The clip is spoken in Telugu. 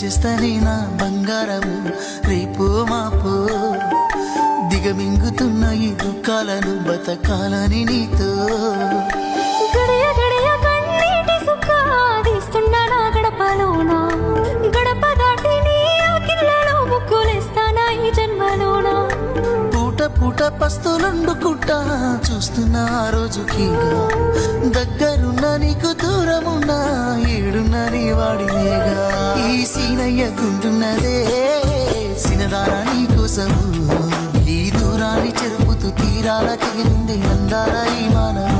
చేస్తానే నా బంగారము రేపో మాపో దిగమింగుతున్న ఈ దుఃఖాలను బతకాలని నీతో గడియ గడియ కన్నీటి సుఖాదిస్తున్నా నా గడపలోనా గడప దాటి నీ ఆకిళ్ళలో ముక్కులేస్తానా ఈ జన్మలోనా పూట పూట పస్తులుండుకుంటా చూస్తున్నా ఆ రోజుకి దగ్గరున్న నీకు దూరమున్నా ఏడున్న నీ వాడినేగా ఈ సీనయ్య గుంటున్నదే సినదారా నీ కోసము ఈ దూరాన్ని చెరుపుతూ తీరాల తెగింది అందాల ఈ మానవు